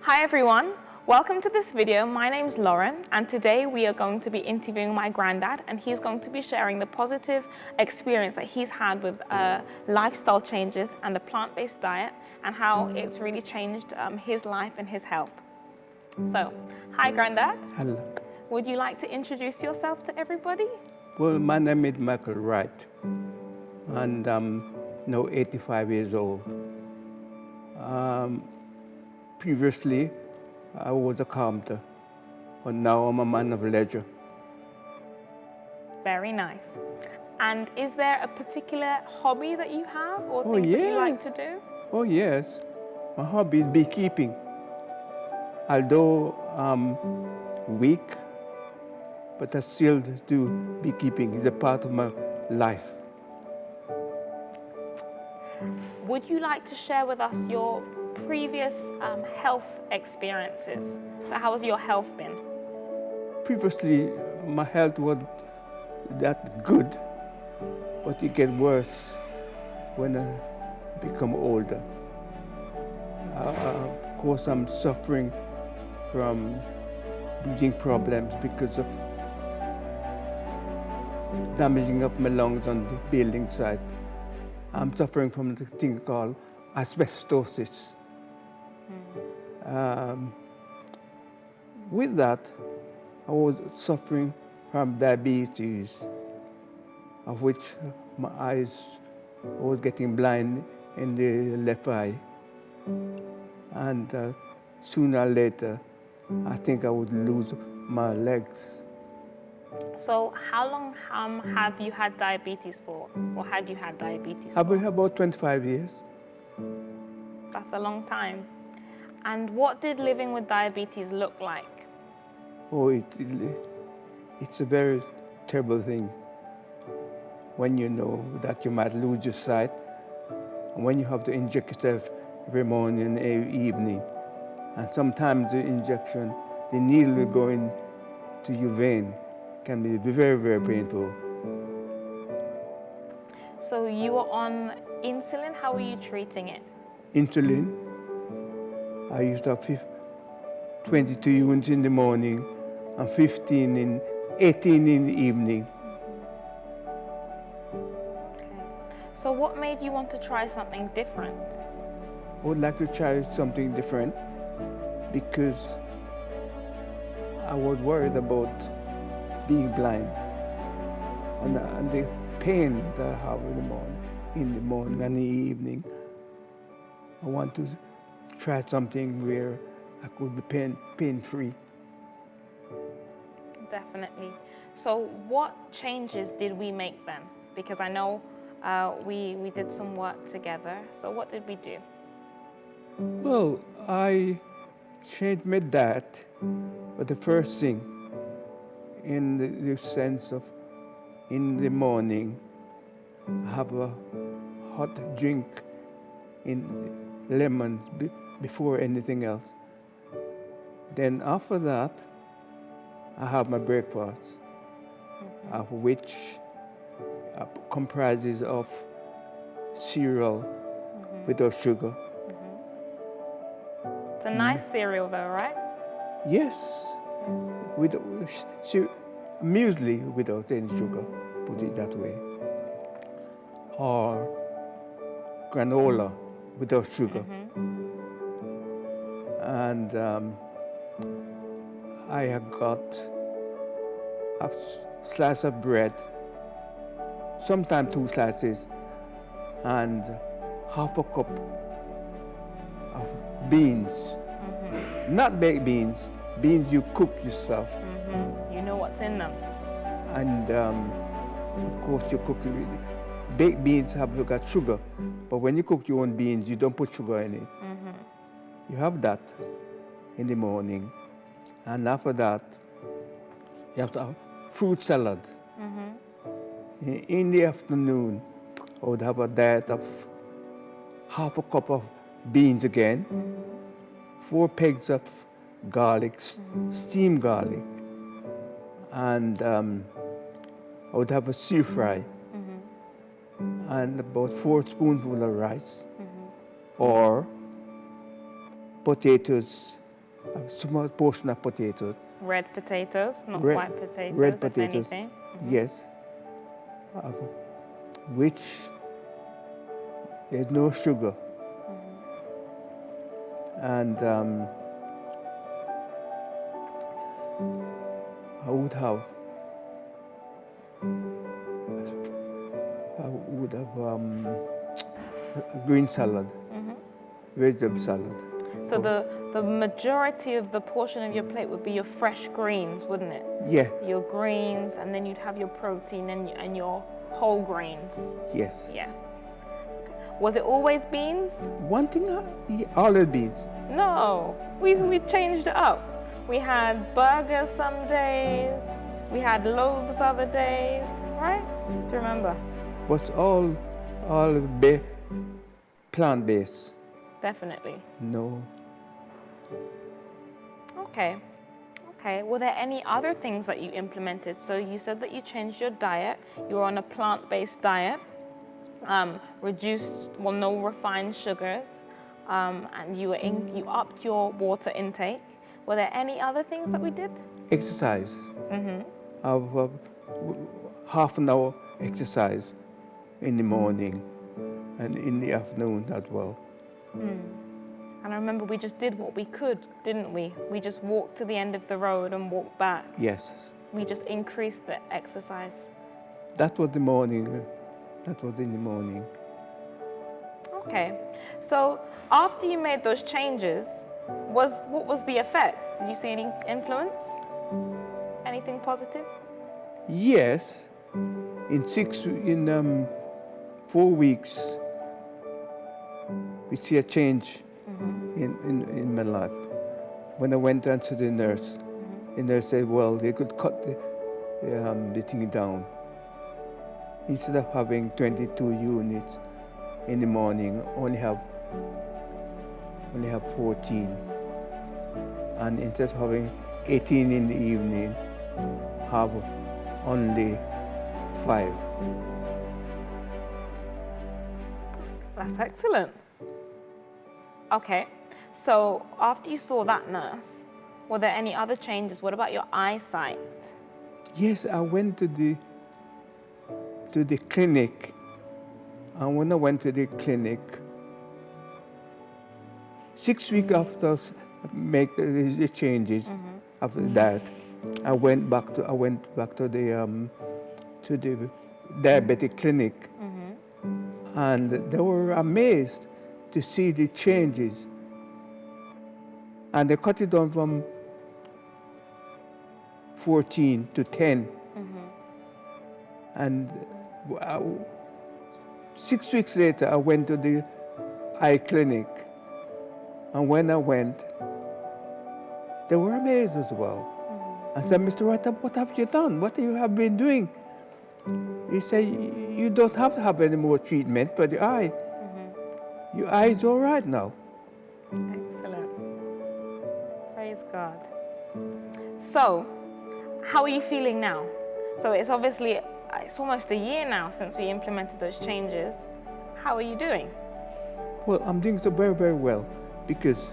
Hi everyone, welcome to this video. My name's Lauren and today we are going to be interviewing my granddad and he's going to be sharing the positive experience that he's had with lifestyle changes and a plant-based diet and how it's really changed his life and his health. So, hi granddad. Hello. Would you like to introduce yourself to everybody? Well, my name is Imaan Wright and I'm now 85 years old. Previously, I was a carpenter, but now I'm a man of leisure. Very nice. And is there a particular hobby that you have or things that you like to do? Oh yes, my hobby is beekeeping. Although I'm weak, but I still do beekeeping. It's a part of my life. Would you like to share with us your previous health experiences? So how has your health been? Previously, my health was that good, but it gets worse when I become older. Of course, I'm suffering from breathing problems because of damaging of my lungs on the building site. I'm suffering from the thing called asbestosis. With that, I was suffering from diabetes, of which my eyes was getting blind in the left eye. And sooner or later, I think I would lose my legs. So how long have you had diabetes for, or had you had diabetes for? I've been about 25 years. That's a long time. And what did living with diabetes look like? Oh, it's a very terrible thing when you know that you might lose your sight, and when you have to inject yourself every morning and every evening. And sometimes the injection, the needle will go into your vein, can be very, very painful. So you were on insulin, how were you treating it? Insulin, I used to have 22 units in the morning and 18 in the evening. Okay. So what made you want to try something different? I would like to try something different because I was worried about being blind and the pain that I have in the morning and the evening. I want to try something where I could be pain-free. Definitely. So what changes did we make then? Because I know we did some work together. So what did we do? Well, I changed my diet, but the first thing, in the sense of in the morning, I have a hot drink in lemons before anything else. Then after that, I have my breakfast, of which comprises of cereal without sugar. It's a nice cereal though, right? Yes, with muesli without any sugar, put it that way. Or granola without sugar. And I have got a slice of bread, sometimes 2 slices, and half a cup of beans. Not baked beans, beans you cook yourself. You know what's in them. And of course you cook it with baked beans have got sugar, but when you cook your own beans, you don't put sugar in it. You have that in the morning, and after that, you have to have fruit salad. In the afternoon, I would have a diet of half a cup of beans again, 4 pegs of garlic, steamed garlic, and I would have a stir fry, and about 4 spoonfuls of rice, or potatoes a small portion of potatoes. Red potatoes, not Red- white potatoes, red if potatoes. anything. Yes, which there's no sugar. And I would have a green salad, vegetable salad. So the majority of the portion of your plate would be your fresh greens, wouldn't it? Yeah, Your greens, and then you'd have your protein and your whole grains. yes. Yeah. Was it always beans? One thing, all the beans. No, we changed it up. We had burgers some days, we had loaves other days, right? Do you remember? But all plant-based. Definitely. No. Okay. Okay. Were there any other things that you implemented? So you said that you changed your diet. You were on a plant-based diet, reduced, well, no refined sugars, and you upped your water intake. Were there any other things that we did? Exercise. Of half an hour exercise in the morning and in the afternoon as well. And I remember we just did what we could, didn't we? We just walked to the end of the road and walked back. Yes. We just increased the exercise. That was the morning. That was in the morning. Okay. So after you made those changes, what was the effect? Did you see any influence? Anything positive? Yes. In 4 weeks, we see a change in my life. When I went down to the nurse, the nurse said, well, they could cut the thing down. Instead of having 22 units in the morning, only have 14. And instead of having 18 in the evening, have only 5. That's excellent. Okay. So after you saw that nurse, were there any other changes? What about your eyesight? Yes, I went to the clinic, and when I went to the clinic, 6 weeks after make the changes after that, I went back to the diabetic clinic, and they were amazed to see the changes, and they cut it down from 14 to 10. And 6 weeks later, I went to the eye clinic. And when I went, they were amazed as well. I said, Mr. Wright, what have you done? What you have been doing? He said, you don't have to have any more treatment for the eye. Your eye is all right now. Excellent. Praise God. So, how are you feeling now? So it's almost a year now since we implemented those changes. How are you doing? Well, I'm doing so very, very well because,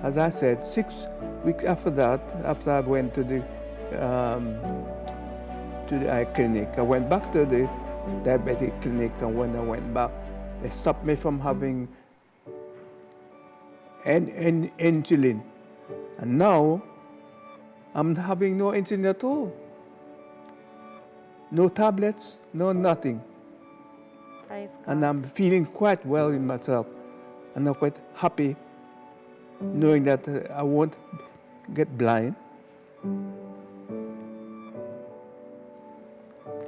as I said, 6 weeks after that, after I went to the eye clinic, I went back to the diabetic clinic, and when I went back, they stopped me from having insulin. And now, I'm having no insulin at all. No tablets, no nothing. Praise God. And I'm feeling quite well in myself. And I'm quite happy knowing that I won't get blind.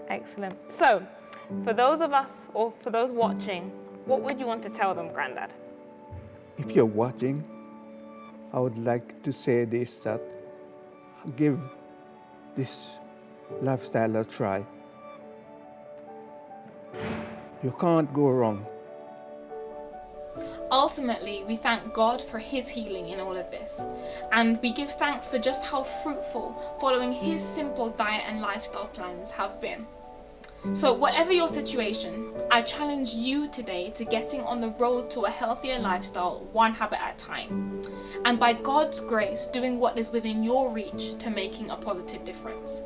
Excellent. So, for those of us, or for those watching, what would you want to tell them, Grandad? If you're watching, I would like to say this, that give this lifestyle a try. You can't go wrong. Ultimately, we thank God for His healing in all of this, and we give thanks for just how fruitful following His simple diet and lifestyle plans have been. So whatever your situation, I challenge you today to getting on the road to a healthier lifestyle, one habit at a time. And by God's grace, doing what is within your reach to making a positive difference.